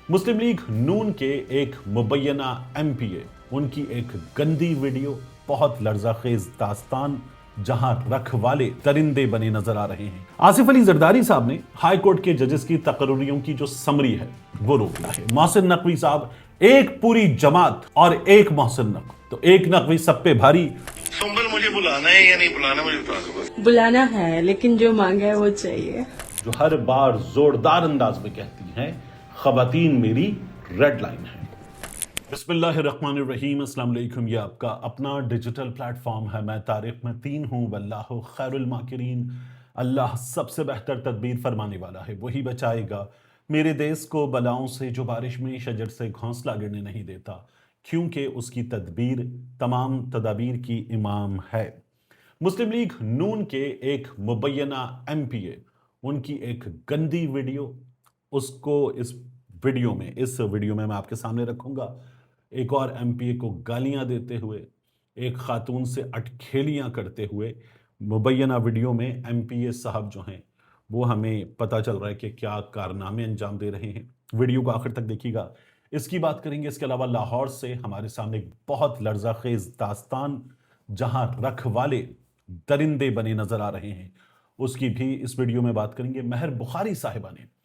मुस्लिम league नून के एक मुबैना MPa, उनकी एक गंदी वीडियो, बहुत लर्ज़ाखेज दास्तान, जहां रखवाले दरिंदे बने नजर आ रहे हैं। आसिफ अली जरदारी साहब ने हाई कोर्ट के जजेस की तकर्रियों की जो समरी है वो रोक ला है। मोहसिन नकवी साहब, एक पूरी जमात और एक मोहसिन नकवी, तो एक नकवी सब पे भारी। सुंबल, मुझे बुलाना है या नहीं बुलाना, मुझे बता दो। बुलाना है, लेकिन जो मांगा है वो चाहिए। जो हर बार जोरदार अंदाज में कहती हैं, खवातीन मेरी रेड लाइन है। बिस्मिल्लाहिर्रहमानिर्रहीम, अस्सलाम वालेकुम। ये आपका अपना डिजिटल प्लेटफॉर्म है। मैं तारिक मतीन हूँ। वल्लाहु खैरुल माकिरीन। अल्लाह सबसे बेहतर तदबीर फरमाने वाला है, वही बचाएगा मेरे देश को बलाओं से, जो बारिश में शजर से घोंसला गिरने नहीं देता, क्योंकि उसकी तदबीर तमाम तदाबीर की इमाम है। मुस्लिम लीग नून के एक मुबैना एमपीए, उनकी एक गंदी वीडियो, उसको इस वीडियो में मैं आपके सामने रखूंगा। एक और एमपीए को गालियां देते हुए, एक खातून से अटखेलियां करते हुए मुबैना वीडियो में एमपीए साहब जो हैं वो हमें पता चल रहा है कि क्या कारनामे अंजाम दे रहे हैं। वीडियो को आखिर तक देखिएगा, इसकी बात करेंगे। इसके अलावा लाहौर से हमारे सामने एक बहुत लर्ज़ाखेज दास्तान, जहां रखवाले दरिंदे बने नजर आ रहे हैं, उसकी भी इस वीडियो में बात करेंगे। महर बुखारी साहिबा ने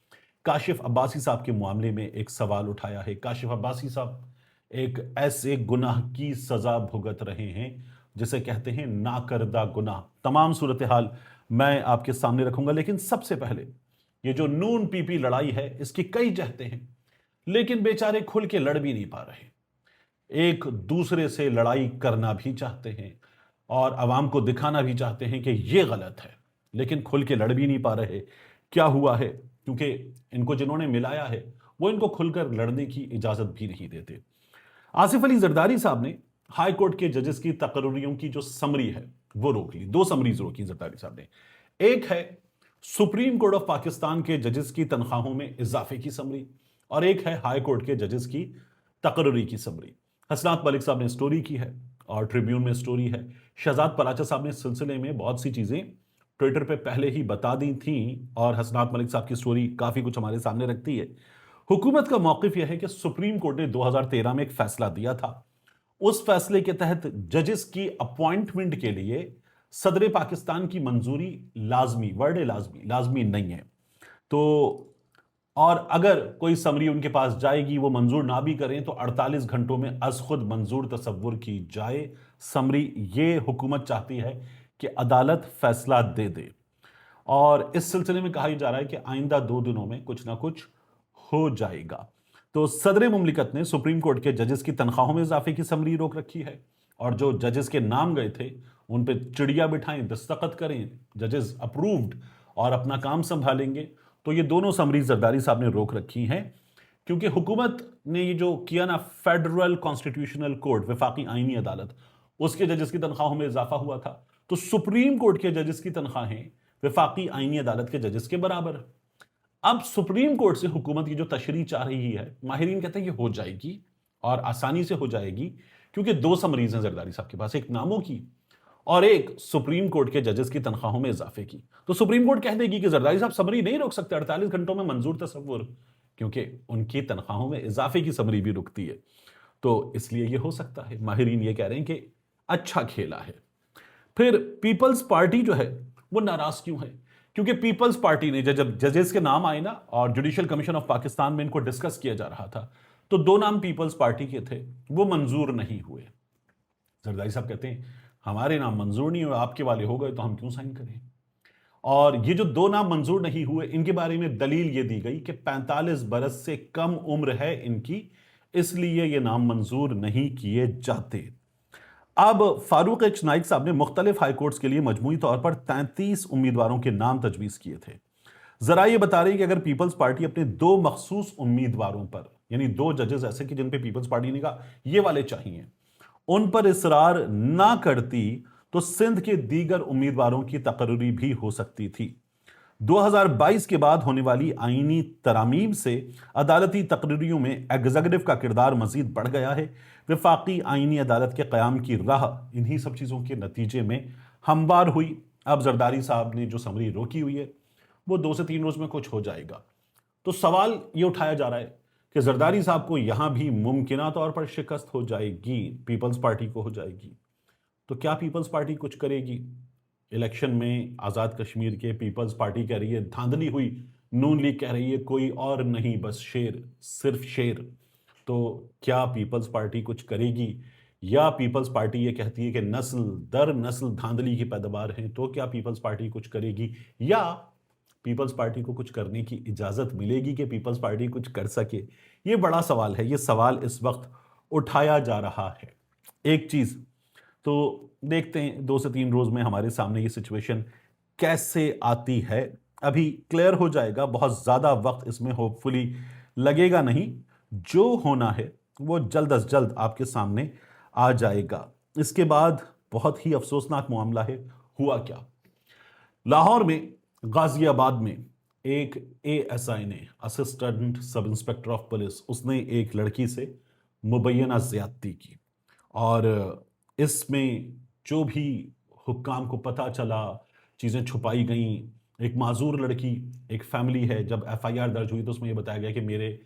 काशिफ अब्बासी साहब के मामले में एक सवाल उठाया है। काशिफ अब्बासी साहब एक ऐसे गुनाह की सजा भुगत रहे हैं जिसे कहते हैं नाकरदा गुनाह। तमाम सूरत हाल मैं आपके सामने रखूंगा, लेकिन सबसे पहले ये जो नून पीपी लड़ाई है, इसकी कई जहतें हैं, लेकिन बेचारे खुल के लड़ भी नहीं पा रहे। एक दूसरे से लड़ाई करना भी चाहते हैं और आवाम को दिखाना भी चाहते हैं कि ये गलत है, लेकिन खुल के लड़ भी नहीं पा रहे। क्या हुआ है? क्योंकि इनको जिन्होंने मिलाया है वो इनको खुलकर लड़ने की इजाजत भी नहीं देते। आसिफ अली जरदारी साहब ने हाई कोर्ट के जजेस की तकर्रियों की जो समरी है वो रोक ली। दो समरीज रोकी जरदारी साहब ने। एक है सुप्रीम कोर्ट ऑफ पाकिस्तान के जजेस की तनख्वाहों में इजाफे की समरी, और एक है हाई कोर्ट के जजेस की तकर्री की समरी। हसनात मलिक साहब ने स्टोरी की है और ट्रिब्यून में स्टोरी है। शहजाद पराचा साहब ने इस सिलसिले में बहुत सी चीजें ट्विटर पे पहले ही बता दी थी, और हसनात मलिक साहब की स्टोरी काफी कुछ हमारे सामने रखती है। हुकूमत का मौकिफ यह है कि सुप्रीम कोर्ट ने 2013 में एक फैसला दिया था। उस फैसले के तहत जजेस की अपॉइंटमेंट के लिए सदर पाकिस्तान की मंजूरी लाजमी, वर्ड लाजमी नहीं है। तो और अगर कोई समरी उनके पास जाएगी, वो मंजूर ना भी करें तो 48 घंटों में अज खुद मंजूर तसव्वुर की जाए समरी। ये हुकूमत चाहती है कि अदालत फैसला दे दे, और इस सिलसिले में कहा जा रहा है कि आइंदा 2 दिनों में कुछ ना कुछ हो जाएगा। तो सदर मुमलिकत ने सुप्रीम कोर्ट के जजेस की तनख्वाहों में इजाफे की समरी रोक रखी है, और जो जजेस के नाम गए थे उन पे चिड़िया बिठाएं, दस्तखत करें, जजेस अप्रूव्ड और अपना काम संभालेंगे। तो ये दोनों समरी जरदारी साहब ने रोक रखी हैं, क्योंकि हुकूमत ने ये जो किया ना, फेडरल कॉन्स्टिट्यूशनल कोर्ट, वफाकी आईनी अदालत, उसके जजेस की तनख्वाहों में इजाफा हुआ था। तो सुप्रीम कोर्ट के जजेस की तनख्वाहें वफाकी आईनी अदालत के जजेस के बराबर। अब सुप्रीम कोर्ट से हुकूमत की जो तशरीह चाह रही है, माहिरीन कहते हैं ये हो जाएगी और आसानी से हो जाएगी, क्योंकि 2 समरीज हैं जरदारी साहब के पास, एक नामों की और एक सुप्रीम कोर्ट के जजेस की तनख्वाहों में इजाफे की। तो सुप्रीम कोर्ट कह देगी कि जरदारी साहब समरी नहीं रोक सकते, 48 घंटों में मंजूर तसव्वुर, क्योंकि उनकी तनख्वाहों में इजाफे की समरी भी रुकती है। तो इसलिए ये हो सकता है। माहिरीन ये कह रहे हैं कि अच्छा खेला है। फिर पीपल्स पार्टी जो है वो नाराज क्यों है? क्योंकि पीपल्स पार्टी ने जब जजेस के नाम आए ना, और जुडिशियल कमीशन ऑफ पाकिस्तान में इनको डिस्कस किया जा रहा था, तो 2 नाम पीपल्स पार्टी के थे, वो मंजूर नहीं हुए। जरदारी साहब कहते हैं हमारे नाम मंजूर नहीं हुए, आपके वाले हो गए तो हम क्यों साइन करें। और ये जो 2 नाम मंजूर नहीं हुए, इनके बारे में दलील ये दी गई कि 45 बरस से कम उम्र है इनकी, इसलिए ये नाम मंजूर नहीं किए जाते। अब फारूक एच नाइक साहब ने मुख्तलिफ हाई कोर्ट्स के लिए मजमूई तौर पर 33 उम्मीदवारों के नाम तजवीज़ किए थे। जरा ये बता रही है कि अगर पीपल्स पार्टी अपने 2 मखसूस उम्मीदवारों पर, यानी 2 जजेस ऐसे कि जिन पे पीपल्स पार्टी ने कहा ये वाले चाहिए, उन पर इसरार ना करती तो सिंध के दीगर उम्मीदवारों की तकर्री भी हो सकती थी। 2022 के बाद होने वाली आईनी तरामीम से अदालती तकरीरियों में एग्जीक्यूटिव का किरदार मजीद बढ़ गया है। वफाकी आईनी अदालत के क़याम की राह इन्हीं सब चीज़ों के नतीजे में हमवार हुई। अब जरदारी साहब ने जो समरी रोकी हुई है वो 2 से 3 रोज़ में कुछ हो जाएगा। तो सवाल ये उठाया जा रहा है کہ زرداری صاحب کو یہاں بھی ممکنہ طور پر شکست ہو جائے گی، پیپلز پارٹی کو ہو جائے گی، تو کیا پیپلز پارٹی کچھ کرے گی؟ الیکشن میں آزاد کشمیر کے پیپلز پارٹی کہہ رہی ہے دھاندلی ہوئی، نون لیگ کہہ رہی ہے کوئی اور نہیں بس شیر، صرف شیر، تو کیا پیپلز پارٹی کچھ کرے گی؟ یا پیپلز پارٹی یہ کہتی ہے کہ نسل در نسل دھاندلی کی پیداوار ہیں، تو کیا پیپلز پارٹی کچھ کرے گی؟ یا پیپلز پارٹی کو کچھ کرنے کی اجازت ملے گی کہ پیپلز پارٹی کچھ کر سکے؟ یہ بڑا سوال ہے، یہ سوال اس وقت اٹھایا جا رہا ہے۔ ایک چیز تو دیکھتے ہیں 2 سے 3 روز میں ہمارے سامنے یہ سچویشن کیسے آتی ہے، ابھی کلیئر ہو جائے گا، بہت زیادہ وقت اس میں ہوپ فلی لگے گا نہیں، جو ہونا ہے وہ جلد از جلد آپ کے سامنے آ جائے گا۔ اس کے بعد بہت ہی افسوسناک معاملہ ہے، ہوا کیا؟ لاہور میں غازی آباد میں ایک ASI نے، assistant sub inspector of police, اس نے ایک لڑکی سے مبینہ زیادتی کی، اور اس میں جو بھی حکام کو پتہ چلا، چیزیں چھپائی گئیں۔ ایک معذور لڑکی، ایک فیملی ہے، جب FIR درج ہوئی تو اس میں یہ بتایا گیا کہ میرے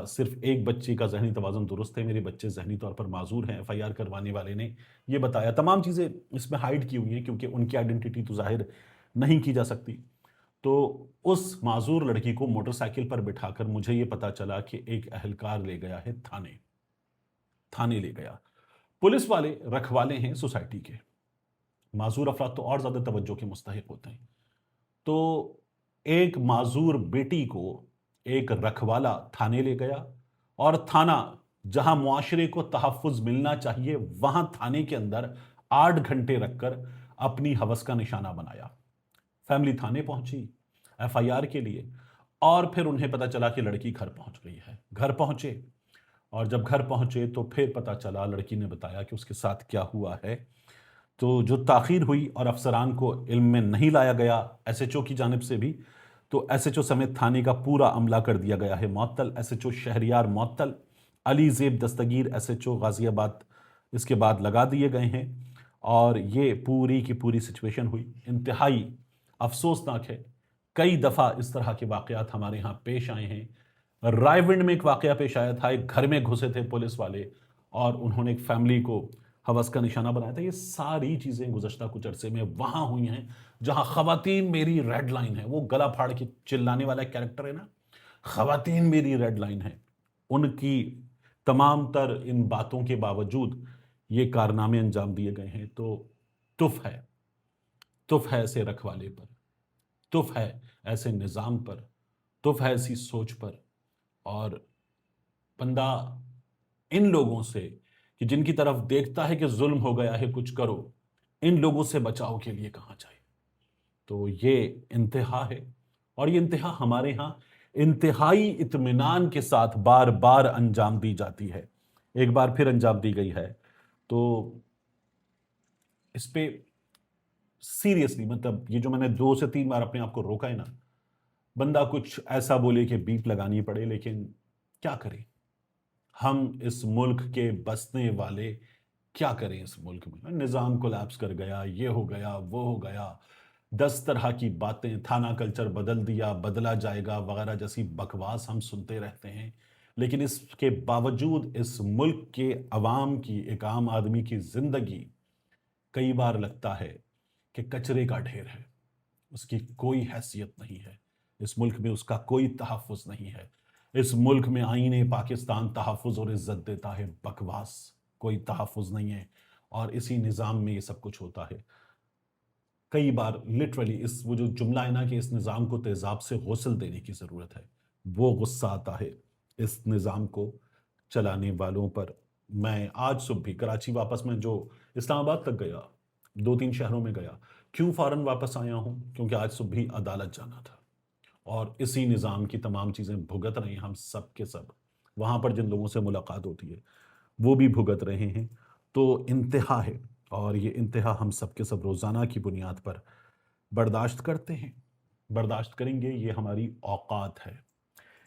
صرف ایک بچی کا ذہنی توازن درست ہے، میرے بچے ذہنی طور پر معذور ہیں۔ FIR کروانے والے نے یہ بتایا، تمام چیزیں اس میں ہائیڈ کی ہوئی ہیں کیونکہ ان کی آئیڈینٹی تو ظاہر نہیں کی جا سکتی۔ تو اس معذور لڑکی کو موٹر سائیکل پر بٹھا کر مجھے یہ پتا چلا کہ ایک اہلکار لے گیا ہے تھانے لے گیا۔ پولیس والے رکھوالے ہیں سوسائٹی کے، معذور افراد تو اور زیادہ توجہ کے مستحق ہوتے ہیں، تو ایک معذور بیٹی کو ایک رکھوالا تھانے لے گیا، اور تھانہ جہاں معاشرے کو تحفظ ملنا چاہیے وہاں تھانے کے اندر 8 گھنٹے رکھ کر اپنی ہوس کا نشانہ بنایا۔ فیملی تھانے پہنچی FIR کے لیے، اور پھر انہیں پتا چلا کہ لڑکی گھر پہنچ گئی ہے۔ گھر پہنچے، اور جب گھر پہنچے تو پھر پتا چلا، لڑکی نے بتایا کہ اس کے ساتھ کیا ہوا ہے۔ تو جو تاخیر ہوئی اور افسران کو علم میں نہیں لایا گیا SHO کی جانب سے بھی، تو SHO سمیت تھانے کا پورا عملہ کر دیا گیا ہے معطل۔ SHO شہریار معطل، علی زیب دستگیر SHO غازی آباد اس کے بعد لگا دیے گئے ہیں، اور یہ پوری کی پوری سچویشن ہوئی۔ انتہائی افسوسناک ہے، کئی دفعہ اس طرح کے واقعات ہمارے ہاں پیش آئے ہیں۔ رائے ونڈ میں ایک واقعہ پیش آیا تھا، ایک گھر میں گھسے تھے پولیس والے اور انہوں نے ایک فیملی کو ہوس کا نشانہ بنایا تھا۔ یہ ساری چیزیں گزشتہ کچھ عرصے میں وہاں ہوئی ہیں جہاں خواتین میری ریڈ لائن ہے، وہ گلا پھاڑ کے چلانے والا کیریکٹر ہے نا، خواتین میری ریڈ لائن ہے، ان کی تمام تر ان باتوں کے باوجود یہ کارنامے انجام دیے گئے ہیں۔ تو تف ہے ایسے رکھوالے پر، تف ہے ایسے نظام پر، تف ہے ایسی سوچ پر، اور بندہ ان لوگوں سے کہ جن کی طرف دیکھتا ہے کہ ظلم ہو گیا ہے کچھ کرو، ان لوگوں سے بچاؤ کے لیے کہاں جائے؟ تو یہ انتہا ہے، اور یہ انتہا ہمارے ہاں انتہائی اطمینان کے ساتھ بار بار انجام دی جاتی ہے، ایک بار پھر انجام دی گئی ہے۔ تو اس پہ سیریسلی، مطلب یہ جو میں نے 2 سے 3 بار اپنے آپ کو روکا ہے نا، بندہ کچھ ایسا بولے کہ بیپ لگانی پڑے، لیکن کیا کریں ہم اس ملک کے بسنے والے، کیا کریں اس ملک میں؟ نظام کولیپس کر گیا، یہ ہو گیا، وہ ہو گیا، 10 طرح کی باتیں، تھانہ کلچر بدل دیا، بدلا جائے گا وغیرہ جیسی بکواس ہم سنتے رہتے ہیں، لیکن اس کے باوجود اس ملک کے عوام کی، ایک عام آدمی کی زندگی کئی بار لگتا ہے کہ کچرے کا ڈھیر ہے، اس کی کوئی حیثیت نہیں ہے، اس ملک میں اس کا کوئی تحفظ نہیں ہے، اس ملک میں آئین پاکستان تحفظ اور عزت دیتا ہے، بکواس، کوئی تحفظ نہیں ہے، اور اسی نظام میں یہ سب کچھ ہوتا ہے۔ کئی بار لٹرلی وہ جو جملہ ہے نا کہ اس نظام کو تیزاب سے غسل دینے کی ضرورت ہے، وہ غصہ آتا ہے اس نظام کو چلانے والوں پر۔ میں آج صبح بھی کراچی واپس میں جو اسلام آباد تک گیا، 2-3 شہروں میں گیا، کیوں فوراً واپس آیا ہوں؟ کیونکہ آج صبح بھی عدالت جانا تھا، اور اسی نظام کی تمام چیزیں بھگت رہے ہیں ہم سب کے سب، وہاں پر جن لوگوں سے ملاقات ہوتی ہے وہ بھی بھگت رہے ہیں۔ تو انتہا ہے، اور یہ انتہا ہم سب کے سب روزانہ کی بنیاد پر برداشت کرتے ہیں، برداشت کریں گے، یہ ہماری اوقات ہے۔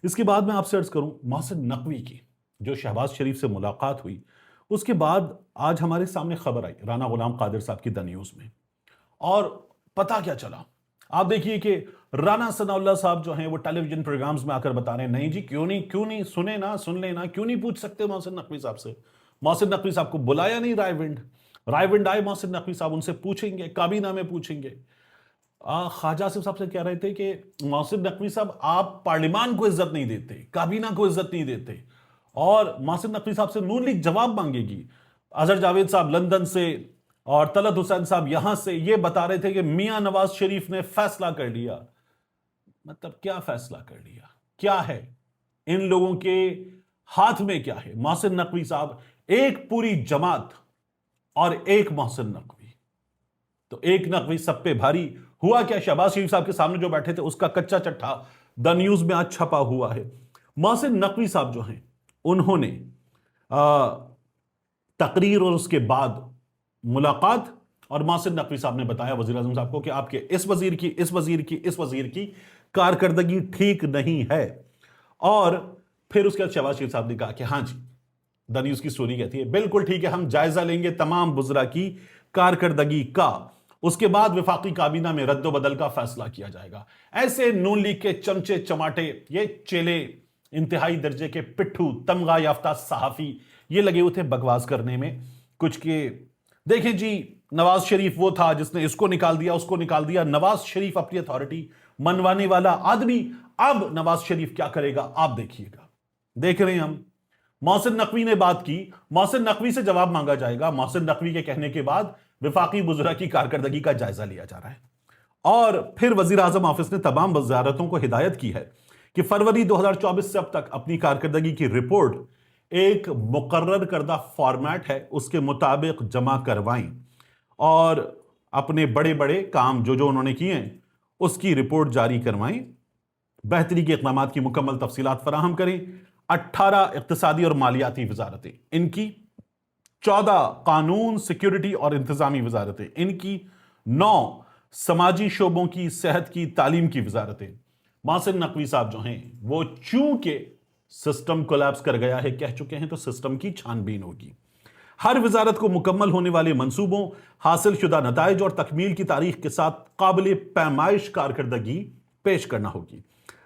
اس کے بعد میں آپ سے عرض کروں محسن نقوی کی جو شہباز شریف سے ملاقات ہوئی، اس کے بعد آج ہمارے سامنے خبر آئی رانا غلام قادر صاحب کی دا نیوز میں، اور پتہ کیا چلا؟ آپ دیکھیے کہ رانا ثناء اللہ صاحب جو ہیں وہ ٹیلی ویژن پروگرامز میں آ کر بتا رہے ہیں نہیں جی کیوں نہیں سنے نا سن لینا, کیوں نہیں پوچھ سکتے محسن نقوی صاحب سے. محسن نقوی صاحب کو بلایا نہیں رائے ونڈ آئے محسن نقوی صاحب, ان سے پوچھیں گے, کابینہ میں پوچھیں گے. خواجہ آصف صاحب سے کہہ رہے تھے کہ محسن نقوی صاحب آپ پارلیمان کو عزت نہیں دیتے, کابینہ کو عزت نہیں دیتے, اور محسن نقوی صاحب سے نون لیگ جواب مانگے گی. اظہر جاوید صاحب لندن سے اور طلعت حسین صاحب یہاں سے یہ بتا رہے تھے کہ میاں نواز شریف نے فیصلہ کر لیا. مطلب کیا فیصلہ کر لیا, کیا ہے ان لوگوں کے ہاتھ میں, کیا ہے؟ محسن نقوی صاحب, ایک پوری جماعت اور ایک محسن نقوی, تو ایک نقوی سب پہ بھاری. ہوا کیا, شہباز شریف صاحب کے سامنے جو بیٹھے تھے اس کا کچا چٹھا دا نیوز میں آج چھپا ہوا ہے. محسن نقوی صاحب جو ہیں انہوں نے تقریر اور اس کے بعد ملاقات, اور محسن نقوی صاحب نے بتایا وزیر اعظم صاحب کو کہ آپ کے اس وزیر کی کارکردگی ٹھیک نہیں ہے. اور پھر اس کے بعد شہباز شریف صاحب نے کہا کہ ہاں جی, دا نیوز کی سٹوری کہتی ہے بالکل ٹھیک ہے, ہم جائزہ لیں گے تمام وزراء کی کارکردگی کا, اس کے بعد وفاقی کابینہ میں رد و بدل کا فیصلہ کیا جائے گا. ایسے نون لیگ کے چمچے چماٹے, یہ چیلے, انتہائی درجے کے پٹھو, تمغہ یافتہ صحافی, یہ لگے ہوئے تھے بکواس کرنے میں کچھ کہ دیکھیں جی نواز شریف وہ تھا جس نے اس کو نکال دیا, اس کو نکال دیا. نواز شریف اپنی اتھارٹی منوانے والا آدمی, اب نواز شریف کیا کرے گا آپ دیکھیے گا. دیکھ رہے ہیں ہم, محسن نقوی نے بات کی, محسن نقوی سے جواب مانگا جائے گا. محسن نقوی کے کہنے کے بعد وفاقی وزراء کی کارکردگی کا جائزہ لیا جا رہا ہے. اور پھر وزیر اعظم آفس نے تمام وزارتوں کو ہدایت کی ہے کہ فروری 2024 سے اب تک اپنی کارکردگی کی رپورٹ ایک مقرر کردہ فارمیٹ ہے اس کے مطابق جمع کروائیں, اور اپنے بڑے بڑے کام جو انہوں نے کیے ہیں اس کی رپورٹ جاری کروائیں. بہتری کے اقدامات کی مکمل تفصیلات فراہم کریں. 18 اقتصادی اور مالیاتی وزارتیں ان کی, 14 قانون, سیکیورٹی اور انتظامی وزارتیں ان کی, 9 سماجی شعبوں کی, صحت کی, تعلیم کی وزارتیں. محسن نقوی صاحب جو ہیں وہ چونکہ سسٹم کولیپس کر گیا ہے کہہ چکے ہیں, تو سسٹم کی چھان بین ہوگی. ہر وزارت کو مکمل ہونے والے منصوبوں, حاصل شدہ نتائج اور تکمیل کی تاریخ کے ساتھ قابل پیمائش کارکردگی پیش کرنا ہوگی.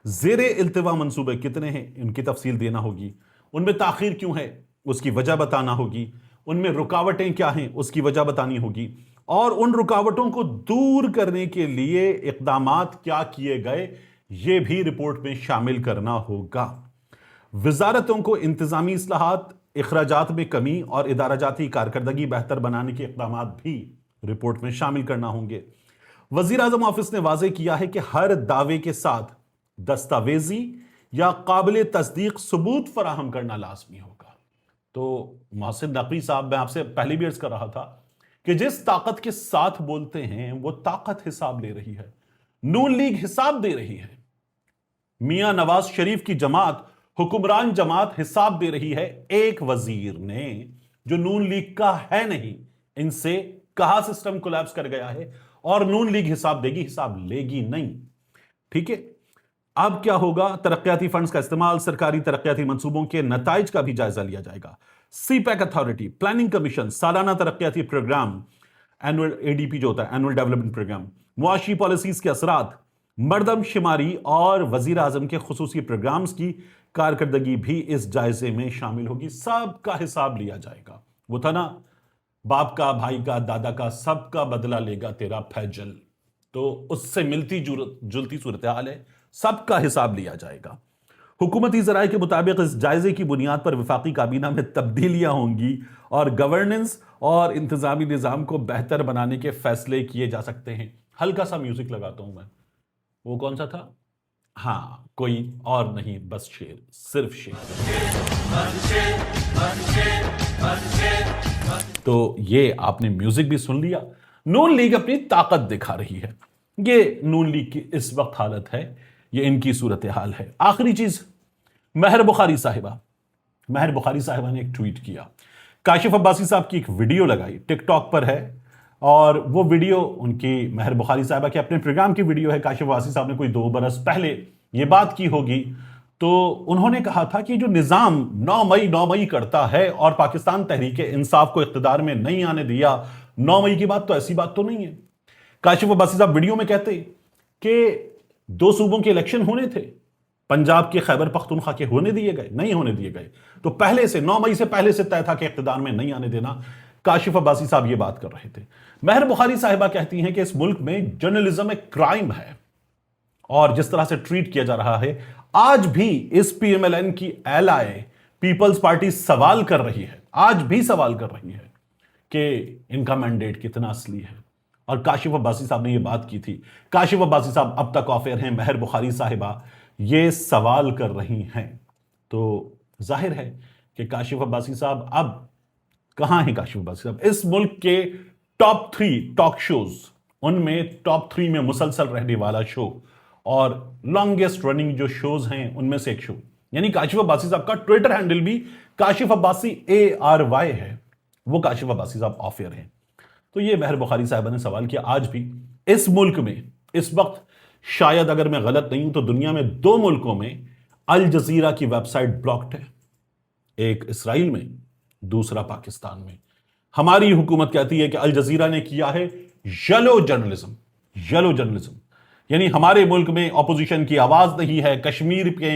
زیر التوا منصوبے کتنے ہیں ان کی تفصیل دینا ہوگی, ان میں تاخیر کیوں ہے اس کی وجہ بتانا ہوگی, ان میں رکاوٹیں کیا ہیں اس کی وجہ بتانی ہوگی, اور ان رکاوٹوں کو دور کرنے کے لیے اقدامات کیا کیے گئے یہ بھی رپورٹ میں شامل کرنا ہوگا. وزارتوں کو انتظامی اصلاحات, اخراجات میں کمی اور ادارہ جاتی کارکردگی بہتر بنانے کے اقدامات بھی رپورٹ میں شامل کرنا ہوں گے. وزیر اعظم آفس نے واضح کیا ہے کہ ہر دعوے کے ساتھ دستاویزی یا قابل تصدیق ثبوت فراہم کرنا لازمی ہوگا. تو محسن نقوی صاحب, میں آپ سے پہلے بھی عرض کر رہا تھا کہ جس طاقت کے ساتھ بولتے ہیں وہ طاقت حساب لے رہی ہے, نون لیگ حساب دے رہی ہے, میاں نواز شریف کی جماعت, حکمران جماعت حساب دے رہی ہے. ایک وزیر نے جو نون لیگ کا ہے نہیں, ان سے کہا سسٹم کولیپس کر گیا ہے, اور نون لیگ حساب دے گی, حساب لے گی نہیں. ٹھیک ہے, اب کیا ہوگا؟ ترقیاتی فنڈز کا استعمال, سرکاری ترقیاتی منصوبوں کے نتائج کا بھی جائزہ لیا جائے گا. سی پیک اتھارٹی, پلاننگ کمیشن, سالانہ ترقیاتی پروگرام, اینول ADP جو ہوتا ہے اینول ڈیولپمنٹ پروگرام, معاشی پالیسیز کے اثرات, مردم شماری اور وزیر اعظم کے خصوصی پروگرامز کی کارکردگی بھی اس جائزے میں شامل ہوگی. سب کا حساب لیا جائے گا. وہ تھا نا, باپ کا, بھائی کا, دادا کا, سب کا بدلہ لے گا تیرا فیجل. تو اس سے ملتی جلتی صورتحال ہے, سب کا حساب لیا جائے گا. حکومتی ذرائع کے مطابق اس جائزے کی بنیاد پر وفاقی کابینہ میں تبدیلیاں ہوں گی اور گورننس اور انتظامی نظام کو بہتر بنانے کے فیصلے کیے جا سکتے ہیں. ہلکا سا میوزک لگاتا ہوں میں, وہ کون سا تھا؟ ہاں, کوئی اور نہیں, بس شیر, صرف شیر. تو یہ آپ نے میوزک بھی سن لیا. نون لیگ اپنی طاقت دکھا رہی ہے. یہ نون لیگ کی اس وقت حالت ہے, یہ ان کی صورتحال ہے. آخری چیز, مہر بخاری صاحبہ نے ایک ٹویٹ کیا. کاشف عباسی صاحب کی ایک ویڈیو لگائی, ٹک ٹاک پر ہے, اور وہ ویڈیو ان کی مہر بخاری صاحبہ کے اپنے پروگرام کی ویڈیو ہے. کاشف عباسی صاحب نے کوئی 2 برس پہلے یہ بات کی ہوگی, تو انہوں نے کہا تھا کہ جو نظام 9 مئی کرتا ہے اور پاکستان تحریک انصاف کو اقتدار میں نہیں آنے دیا, 9 مئی کی بات تو ایسی بات تو نہیں ہے. کاشف عباسی صاحب ویڈیو میں کہتے کہ 2 सूबों के इलेक्शन होने थे, पंजाब के खैबर पख्तूनख्वा के होने दिए गए? नहीं होने दिए गए। तो पहले से 9 मई से पहले से तय था कि इख्तिदार में नहीं आने देना। काशिफ अब्बासी साहब ये बात कर रहे थे। महर बुखारी साहिबा कहती हैं कि इस मुल्क में जर्नलिज्म एक क्राइम है और जिस तरह से ट्रीट किया जा रहा है, आज भी इस पीएमएलएन की एलआई पीपल्स पार्टी सवाल कर रही है, आज भी सवाल कर रही है कि इनका मैंडेट कितना असली है। और काशिफ अब्बासी साहब ने ये बात की थी। काशिफ अब्बासी साहब अब तक ऑफ एयर हैं, महर बुखारी साहिबा ये सवाल कर रही हैं। तो जाहिर है कि काशिफ अब्बासी साहब अब कहां हैं? काशिफ अब्बासी साहब इस मुल्क के टॉप 3 टॉक शोज, उनमें टॉप 3 में मुसलसल रहने वाला शो और लॉन्गेस्ट रनिंग जो शोज हैं उनमें से एक शो, यानी काशिफ अब्बासी साहब का ट्विटर हैंडल भी काशिफ अब्बासी ARY है, वो काशिफ अब्बासी साहब ऑफ एयर हैं। तो ये महर बुखारी साहिबा ने सवाल किया, आज भी इस मुल्क में इस वक्त शायद अगर मैं गलत नहीं हूं तो दुनिया में 2 मुल्कों में अल जजीरा की वेबसाइट ब्लॉक्ड है, एक इसराइल में, दूसरा पाकिस्तान में। हमारी हुकूमत कहती है कि अल जजीरा ने किया है येलो जर्नलिज्म, येलो जर्नलिज्म, यानी हमारे मुल्क में ऑपोजिशन की आवाज नहीं है, कश्मीर के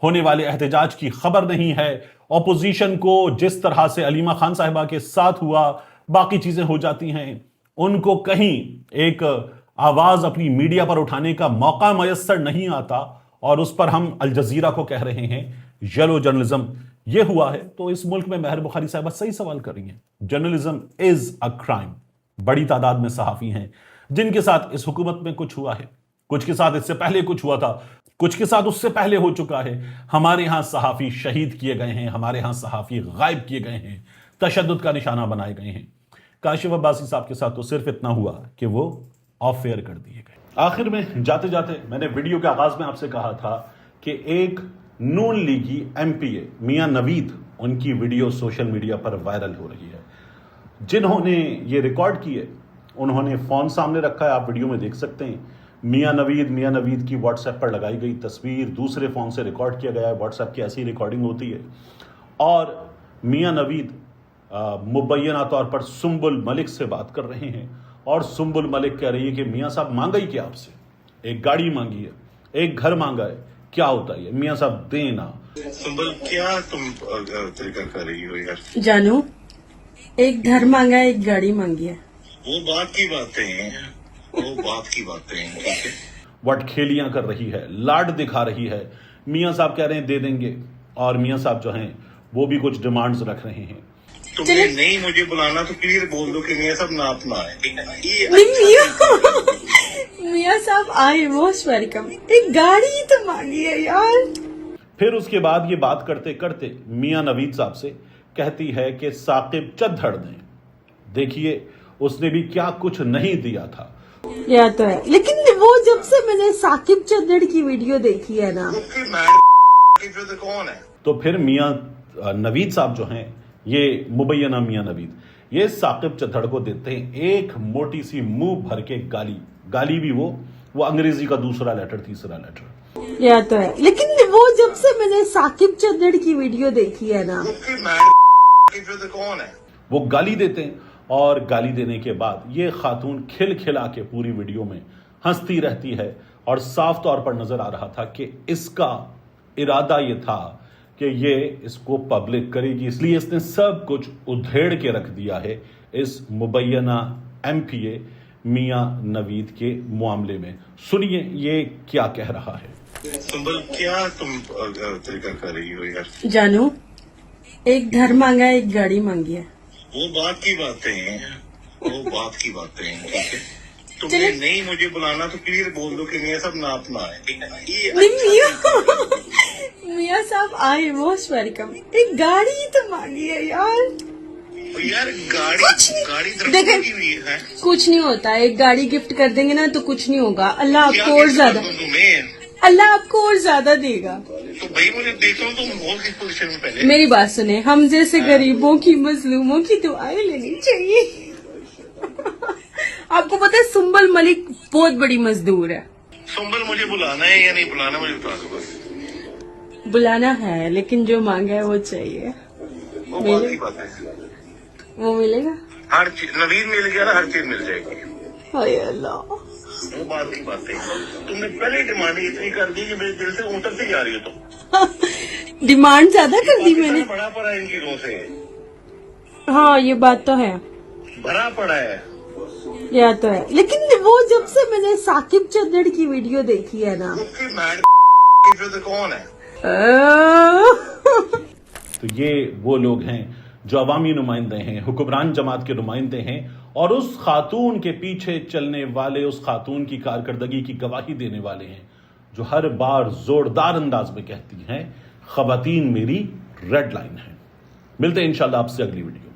होने वाले एहतजाज की खबर नहीं है, ऑपोजिशन को जिस तरह से अलीमा खान साहिबा के साथ हुआ बाकी चीजें हो जाती हैं, उनको कहीं एक आवाज अपनी मीडिया पर उठाने का मौका मयस्सर नहीं आता और उस पर हम अल जजीरा को कह रहे हैं येलो जर्नलिज्म। ये हुआ है। तो इस मुल्क में महर बुखारी साहिबा सही सवाल कर रही हैं, जर्नलिज्म इज अ क्राइम। बड़ी तादाद में सहाफी हैं जिनके साथ इस हुकूमत में कुछ हुआ है, कुछ के साथ इससे पहले कुछ हुआ था, कुछ के साथ उससे पहले हो चुका है। हमारे यहां सहाफी शहीद किए गए हैं, हमारे यहां सहाफी गायब किए गए हैं, तशद्दुद का निशाना बनाए गए हैं। काशिफ अब्बासी साहब के साथ तो सिर्फ इतना हुआ कि वो ऑफ एयर कर दिए गए। आखिर में जाते जाते मैंने वीडियो के आगाज में आपसे कहा था कि एक नून लीगी MPA मियां नवीद, उनकी वीडियो सोशल मीडिया पर वायरल हो रही है। जिन्होंने ये रिकॉर्ड किए उन्होंने फोन सामने रखा है, आप वीडियो में देख सकते हैं। मियां नवीद की व्हाट्सएप पर लगाई गई तस्वीर दूसरे फोन से रिकॉर्ड किया गया है। व्हाट्सएप की ऐसी रिकॉर्डिंग होती है और मियां नवीद मुबैना तौर पर सुम्बुल मलिक से बात कर रहे हैं और सुम्बुल मलिक कह रही है कि मियां साहब मांगा ही क्या आपसे, एक गाड़ी मांगी है, एक घर मांगा है, क्या होता है मियां साहब देना। सुंबल क्या तुम तरीका कर रही हो यार? जानू, एक घर मांगा है, एक गाड़ी मांगी है। वो बात की बातें हैं, वो बात की बातें हैं, ठीक है? वटखेलियां कर रही है, लाड दिखा रही है। मियां साहब कह रहे हैं दे देंगे और मियां साहब जो हैं वो भी कुछ डिमांड्स रख रहे हैं। तुमने नहीं मुझे बुलाना तो क्लियर बोल दो कि मियां साहब ना अपना है, ठीक है? मियां साहब आए, मोस्ट वेलकम। एक गाड़ी तो मांगी है यार। फिर उसके बाद ये बात करते करते मियां नवीद साहब से कहती है कि साकिब चद्दड़ दें। देखिए उसने भी क्या कुछ नहीं दिया था। या तो है, लेकिन वो जब से मैंने साकिब चद्दड़ की वीडियो देखी है ना, तो फिर मैं कौन है? तो फिर मियां नवीद साहब जो हैं, ये मुबैना मियां नवीद, ये साकिब चद्दड़ को देते हैं एक मोटी सी मुंह भर के गाली। गाली भी वो अंग्रेजी का दूसरा लेटर, तीसरा लेटर। या तो है, लेकिन वो जब से मैंने साकिब चद्दड़ की वीडियो देखी है ना, तो फिर मैं कौन है? वो गाली देते हैं और गाली देने के बाद ये खातून खिल खिला के पूरी वीडियो में हंसती रहती है और साफ तौर पर नजर आ रहा था कि इसका इरादा ये था कि ये इसको पब्लिक करेगी, इसलिए इसने सब कुछ उधेड़ के रख दिया है इस मुबैना MPA मियां नवीद के मामले में। सुनिए ये क्या कह रहा है। सुंबल क्या तुम तरीका कर रही हो यार? जानू, एक घर मांगा है, एक गाड़ी मांगी है। वो बात की बातें हैं, वो बात की बातें हैं, ठीक है? तुमने नहीं मुझे बुलाना तो क्लियर बोल दो कि मियां साहब ना अपना है, ठीक है? मियां साहब आए, मोस्ट वेलकम। एक गाड़ी तो मांगी है यार। तो यार गाड़ी देखें, की हुई है। कुछ नहीं होता, एक गाड़ी गिफ्ट कर देंगे ना तो कुछ नहीं होगा। अल्लाह क्या आपको और गिफ्ट ज्यादा, कर दूं तुम्हें? अल्लाह आपको और ज्यादा देगा। तो भाई मुझे देख लो, तुम हो किस पोजीशन में पहले? मेरी बात सुने, हम जैसे गरीबों की, मजलूमों की दुआएं लेनी चाहिए। आपको पता है सुम्बल मलिक बहुत बड़ी मजदूर है। सुंबल मुझे बुलाना है या नहीं बुलाना मुझे बता दो बस। बुलाना है, लेकिन जो मांगा है वो चाहिए। वो बात की बात है, वो मिलेगा? हर चीज नवीन मिल गया ना, हर चीज मिल जाएगी। हाय अल्लाह। वो बात की बातें तुमने पहले डिमांड इतनी कर दी कि मेरे दिल से उतरती जा रही हो तुम। डिमांड ज्यादा कर दी मैंने। बड़ा पड़ा है इन चीजों से, हाँ ये बात तो है, भरा पड़ा है। यह तो है, लेकिन वो जब से मैंने साकिब चंदड़ की वीडियो देखी है ना, उसकी मैड फिर कौन है? तो ये वो लोग हैं जो अवामी नुमाइंदे हैं, हुक्मरान जमात के नुमाइंदे हैं, और उस खातून के पीछे चलने वाले, उस खातून की कारकर्दगी की गवाही देने वाले हैं, जो हर बार जोरदार अंदाज में कहती हैं, ख़वातीन मेरी रेड लाइन है। मिलते हैं इंशाल्लाह आपसे अगली वीडियो।